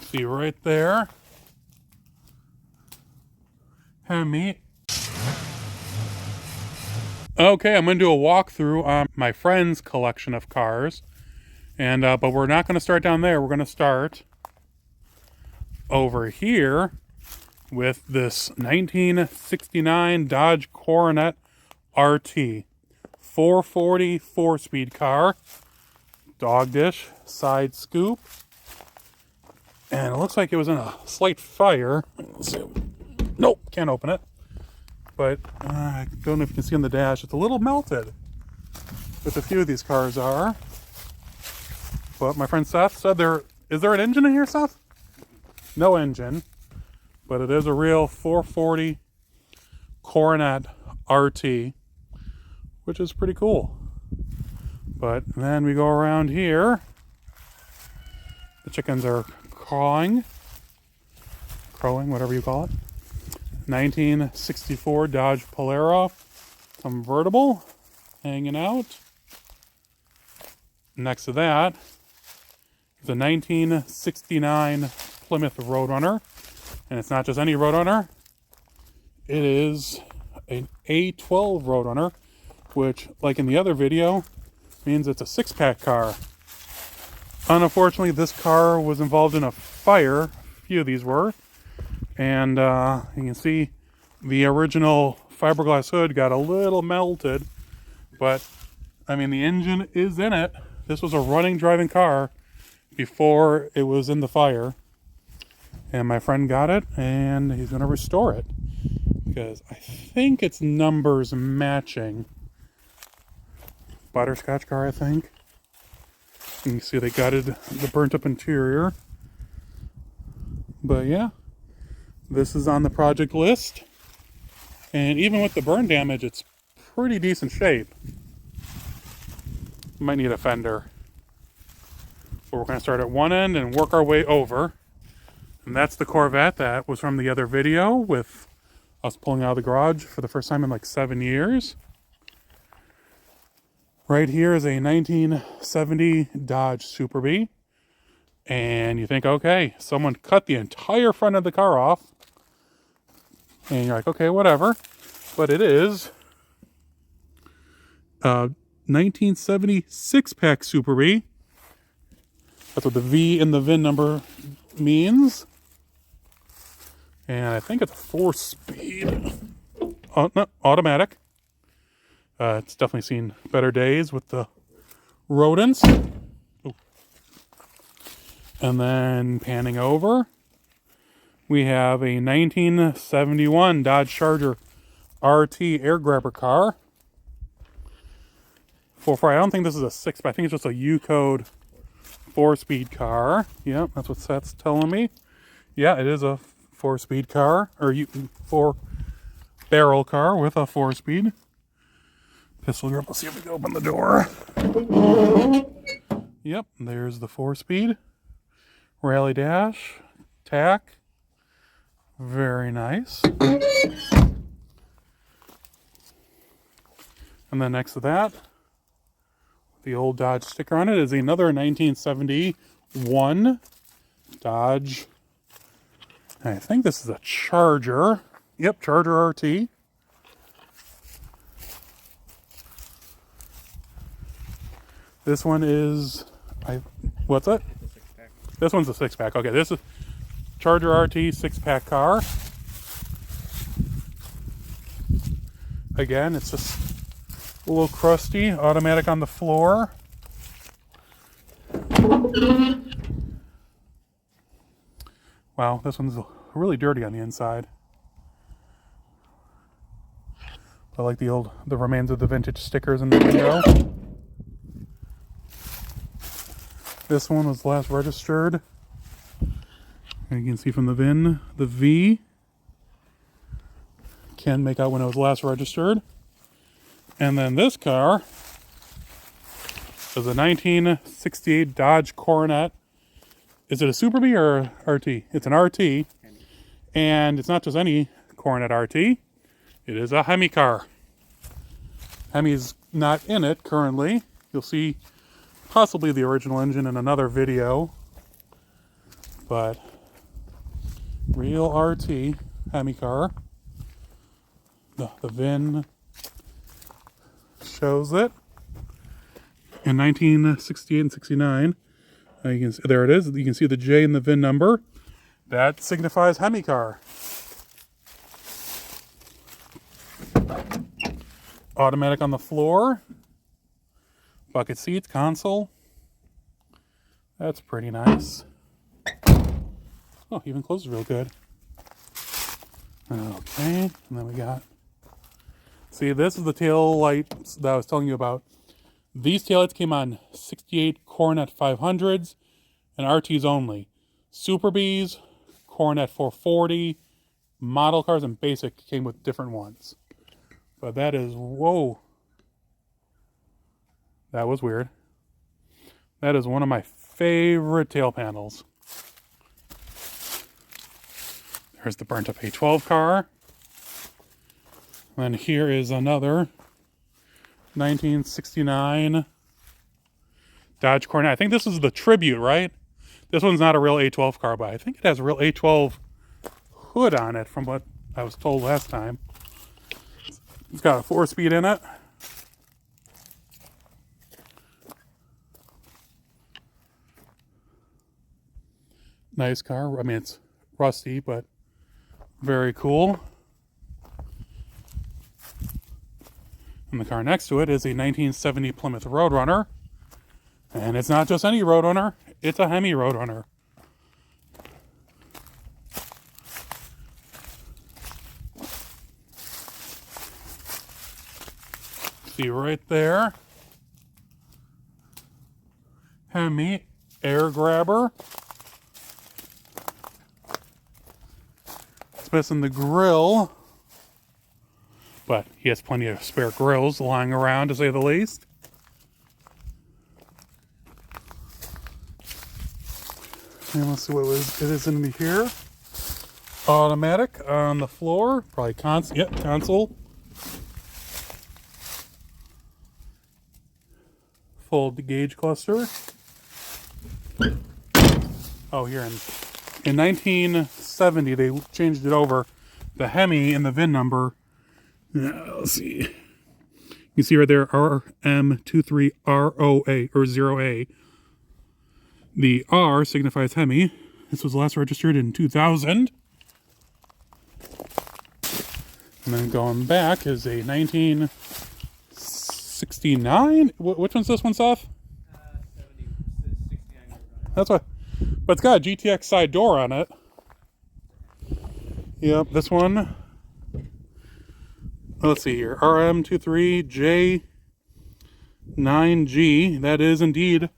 see right there. Hemi. Okay, I'm going to do a walkthrough on my friend's collection of cars. And but we're not going to start down there. We're going to start over here with this 1969 Dodge Coronet RT. 440 4-speed car. Dog dish, side scoop. And it looks like it was in a slight fire. Let's see. Nope, can't open it. But I don't know if you can see on the dash. It's a little melted. But a few of these cars are. But my friend Seth said is there an engine in here, Seth? No engine. But it is a real 440 Coronet RT, which is pretty cool. But then we go around here. The chickens are crowing, whatever you call it. 1964 Dodge Polara convertible hanging out. Next to that is a 1969 Plymouth Road Runner. And it's not just any Road Runner. It is an A12 Road Runner, which, like in the other video, means it's a six-pack car. Unfortunately, this car was involved in a fire. A few of these were. And you can see the original fiberglass hood got a little melted. But, I mean, the engine is in it. This was a running, driving car before it was in the fire. And my friend got it, and he's going to restore it. Because I think its numbers matching. Butterscotch car, I think. You can see they gutted the burnt up interior. But yeah, this is on the project list. And even with the burn damage, it's pretty decent shape. Might need a fender. But we're going to start at one end and work our way over. And that's the Corvette that was from the other video with us pulling out of the garage for the first time in like 7 years. Right here is a 1970 Dodge Superbee. And you think, okay, someone cut the entire front of the car off. And you're like, okay, whatever. But it is a 1970 Six Pack Superbee. That's what the V in the VIN number means. And I think it's a 4-speed automatic. It's definitely seen better days with the rodents. Ooh. And then panning over, we have a 1971 Dodge Charger RT air grabber car. 4.4. I don't think this is a 6, but I think it's just a U-code 4-speed car. Yep, that's what Seth's telling me. Yeah, it is a 4-speed car, or 4-barrel car with a 4-speed. Pistol grip. Let's see if we can open the door. Yep, there's the 4-speed. Rally dash. Tack. Very nice. And then next to that, the old Dodge sticker on it is another 1971 Dodge. I think this is a Charger. Yep, Charger RT. This one is, what's it? This one's a 6-pack. Okay, this is Charger RT 6-pack car. Again, it's just a little crusty, automatic on the floor. Wow, this one's really dirty on the inside. I like the remains of the vintage stickers in the window. This one was last registered. And you can see from the VIN, the V. Can make out when it was last registered. And then this car is a 1968 Dodge Coronet. Is it a Superbee or RT? It's an RT. And it's not just any Coronet RT. It is a Hemi car. Hemi's not in it currently. You'll see possibly the original engine in another video. But Real RT Hemi car. The VIN shows it. In 1968 and 69, you can see, there it is. You can see the J in the VIN number. That signifies Hemi car. Automatic on the floor. Bucket seats, console. That's pretty nice. Oh, even closes real good. Okay, and then we got... See, this is the tail lights that I was telling you about. These taillights came on 68 Coronet 500s and RTs only. Superbees, Coronet 440, model cars, and basic came with different ones. But that is... Whoa. That was weird. That is one of my favorite tail panels. There's the burnt up A12 car. And here is another 1969 Dodge Coronet. I think this is the Tribute, right? This one's not a real A12 car, but I think it has a real A12 hood on it from what I was told last time. It's got a 4-speed in it. Nice car. I mean, it's rusty, but very cool. And the car next to it is a 1970 Plymouth Road Runner. And it's not just any Road Runner, it's a Hemi Road Runner. See right there. Hemi air grabber. It's missing the grill, but he has plenty of spare grills lying around, to say the least. And let's see what it is in here. Automatic on the floor, probably console. Full gauge cluster. Oh, here in 1970 they changed it over. The Hemi and the VIN number. Let's see. You can see right there RM23ROA or 0A. The R signifies Hemi. This was last registered in 2000. And then going back is a 1969. Which one's this one, Seth? 69. That's what. But it's got a GTX side door on it. Yep, this one. Let's see here. RM23J9G. That is indeed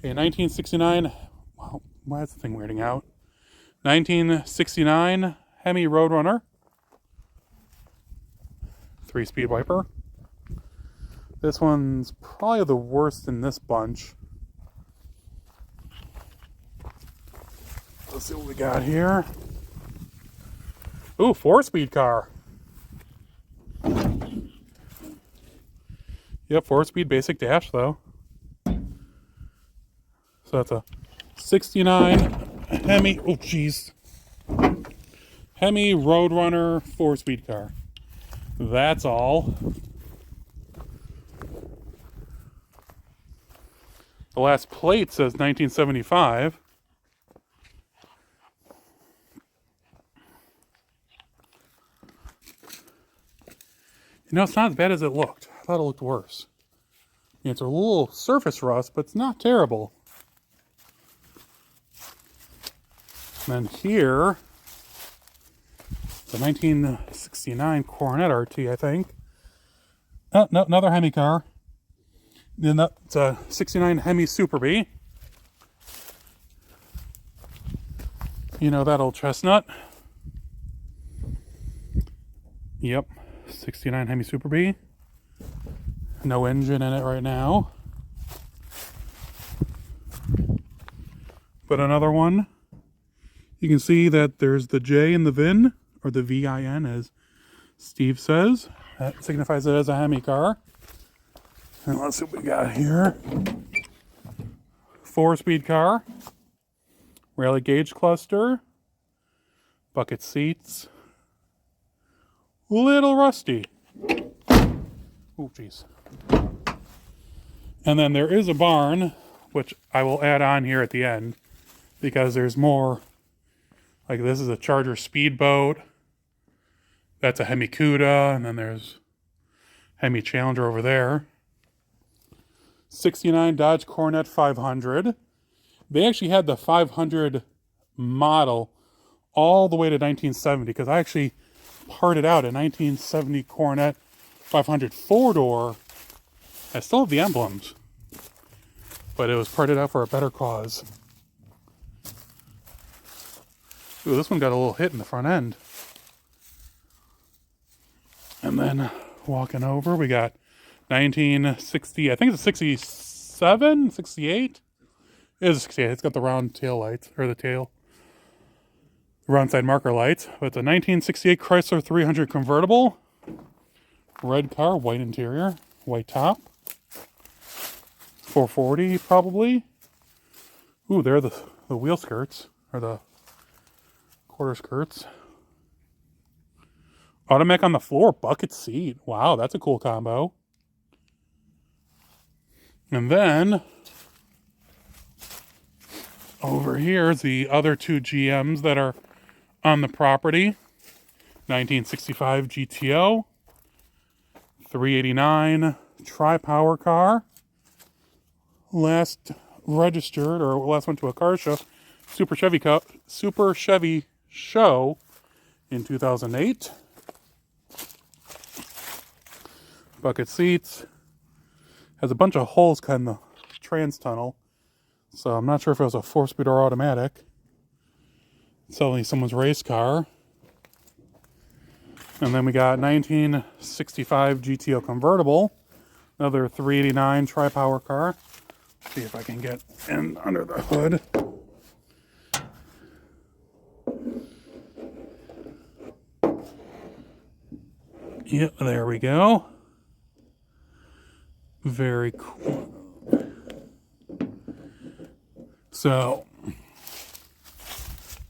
a 1969. Wow, why is the thing weirding out? 1969 Hemi Road Runner. 3-speed wiper. This one's probably the worst in this bunch. Let's see what we got here. Ooh, 4-speed car. Yep, 4-speed basic dash though. So that's a 69 Hemi. Oh, jeez. Hemi Road Runner 4-speed car. That's all. The last plate says 1975. You know, it's not as bad as it looked. I thought it looked worse. I mean, it's a little surface rust, but it's not terrible. And then here, the 1969 Coronet RT, I think. Oh, no, another Hemi car. Then it's a 69 Hemi Superbee. You know that old chestnut. Yep, 69 Hemi Superbee. No engine in it right now. But another one. You can see that there's the J in the VIN, or the VIN as Steve says. That signifies it as a Hemi car. And let's see what we got here. 4-speed car. Rally gauge cluster. Bucket seats. Little rusty. Oh, jeez. And then there is a barn, which I will add on here at the end, because there's more. Like, this is a Charger speedboat. That's a Hemi Cuda, and then there's Hemi Challenger over there. 69 Dodge Coronet 500. They actually had the 500 model all the way to 1970, because I actually parted out a 1970 Coronet 500 four-door. I still have the emblems, but it was parted out for a better cause. Ooh, this one got a little hit in the front end. And then walking over, we got 1960, I think it's a 67, 68? It is a 68. It's got the round tail lights, or the round side marker lights. But it's a 1968 Chrysler 300 convertible. Red car, white interior, white top. 440 probably. Ooh, there are the wheel skirts, or the quarter skirts. Automatic on the floor, bucket seat. Wow, that's a cool combo. And then over here is the other two GMs that are on the property. 1965 GTO, 389 tri-power car. Last registered, or last went to a car show, Super Chevy show in 2008. Bucket seats. Has a bunch of holes cut in the trans tunnel, so I'm not sure if it was a 4-speed or automatic. It's only someone's race car. And then we got 1965 GTO convertible, another 389 tri-power car. Let's see if I can get in under the hood. Yep, there we go. Very cool. So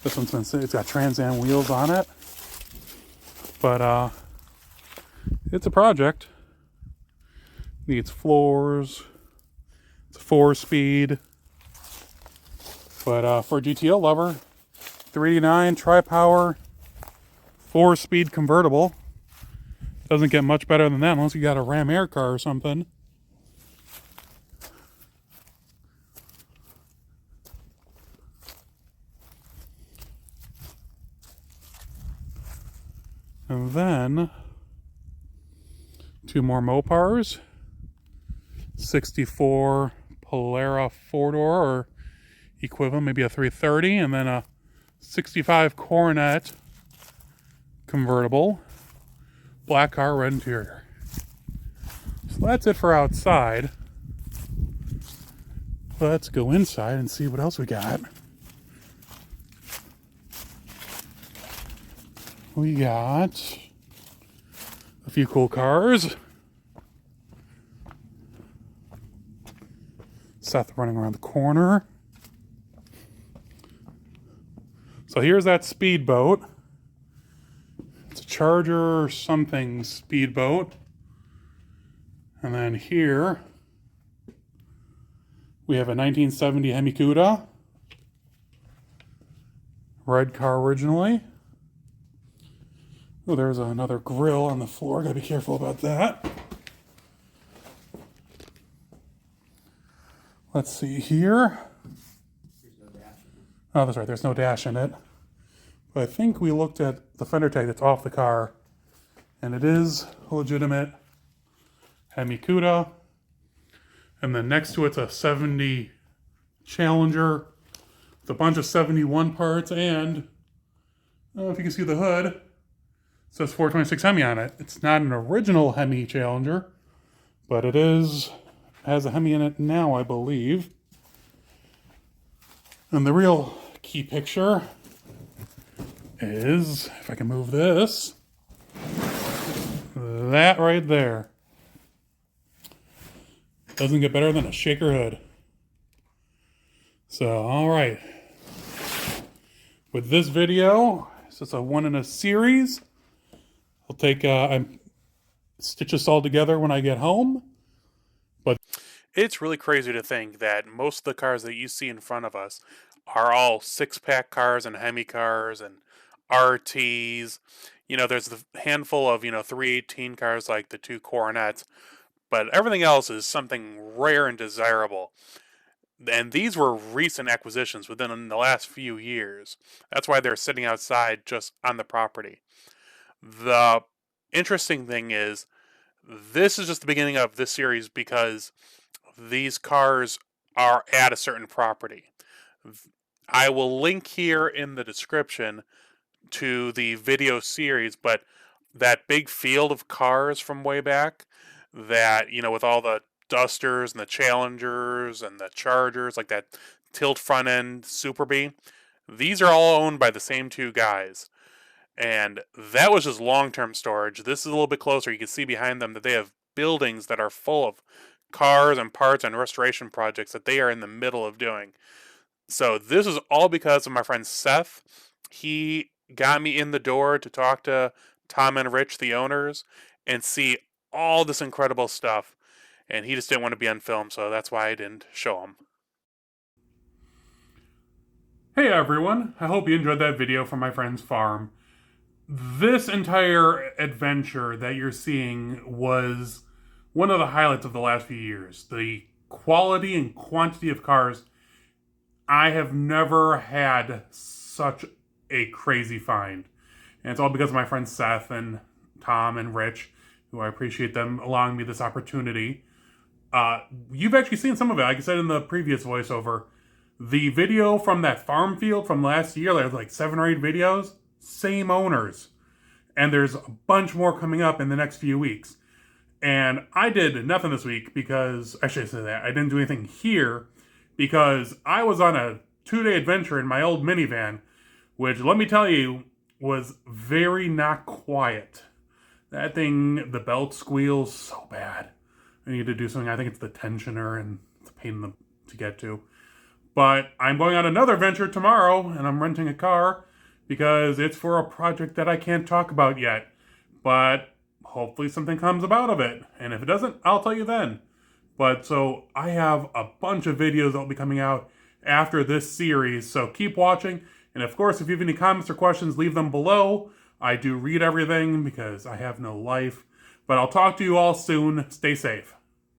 this one's been, it's got Trans Am wheels on it, but it's a project. Needs floors. It's a 4-speed, but for a GTO lover, 389 tri-power 4-speed convertible. Doesn't get much better than that unless you got a Ram Air car or something. And then two more Mopars. 64 Polara 4-door or equivalent, maybe a 330, and then a 65 Coronet convertible. Black car, red interior. So that's it for outside. Let's go inside and see what else we got. We got a few cool cars. Seth running around the corner. So here's that speedboat. It's a Charger something speedboat. And then here we have a 1970 Hemi Cuda. Red car originally. Oh, there's another grill on the floor. Gotta be careful about that. Let's see here. Oh, that's right. There's no dash in it. But I think we looked at the fender tag that's off the car, and it is a legitimate Hemi Cuda. And then next to it's a 70 Challenger with a bunch of 71 parts, and I don't know if you can see the hood. It says 426 Hemi on it. It's not an original Hemi Challenger, but it has a Hemi in it now, I believe. And the real key picture is, if I can move this, that right there. Doesn't get better than a shaker hood. So, all right. With this video, So it's a one in a series. I'll take, I stitch this all together when I get home. But it's really crazy to think that most of the cars that you see in front of us are all six-pack cars and Hemi cars and RTs. You know, there's the handful of, 318 cars like the two Coronets, but everything else is something rare and desirable. And these were recent acquisitions within the last few years. That's why they're sitting outside just on the property. The interesting thing is, this is just the beginning of this series because these cars are at a certain property. I will link here in the description to the video series, but that big field of cars from way back, that, with all the Dusters and the Challengers and the Chargers, like that tilt front end Superbee, these are all owned by the same two guys. And that was just long-term storage. This is a little bit closer. You can see behind them that they have buildings that are full of cars and parts and restoration projects that they are in the middle of doing. So this is all because of my friend Seth. He got me in the door to talk to Tom and Rich, the owners, and see all this incredible stuff. And he just didn't want to be on film, so that's why I didn't show him. Hey everyone, I hope you enjoyed that video from my friend's farm. This entire adventure that you're seeing was one of the highlights of the last few years. The quality and quantity of cars. I have never had such a crazy find. And it's all because of my friends Seth and Tom and Rich, who I appreciate them allowing me this opportunity. You've actually seen some of it, like I said in the previous voiceover. The video from that farm field from last year, there's like 7 or 8 videos, same owners. And there's a bunch more coming up in the next few weeks. And I did nothing this week because, I should say that, I didn't do anything here because I was on a 2-day adventure in my old minivan, which, let me tell you, was very not quiet. That thing, the belt squeals so bad. I need to do something. I think it's the tensioner and it's a pain to get to. But I'm going on another venture tomorrow and I'm renting a car because it's for a project that I can't talk about yet. But hopefully something comes about of it. And if it doesn't, I'll tell you then. But so I have a bunch of videos that will be coming out after this series. So keep watching. And of course, if you have any comments or questions, leave them below. I do read everything because I have no life. But I'll talk to you all soon. Stay safe.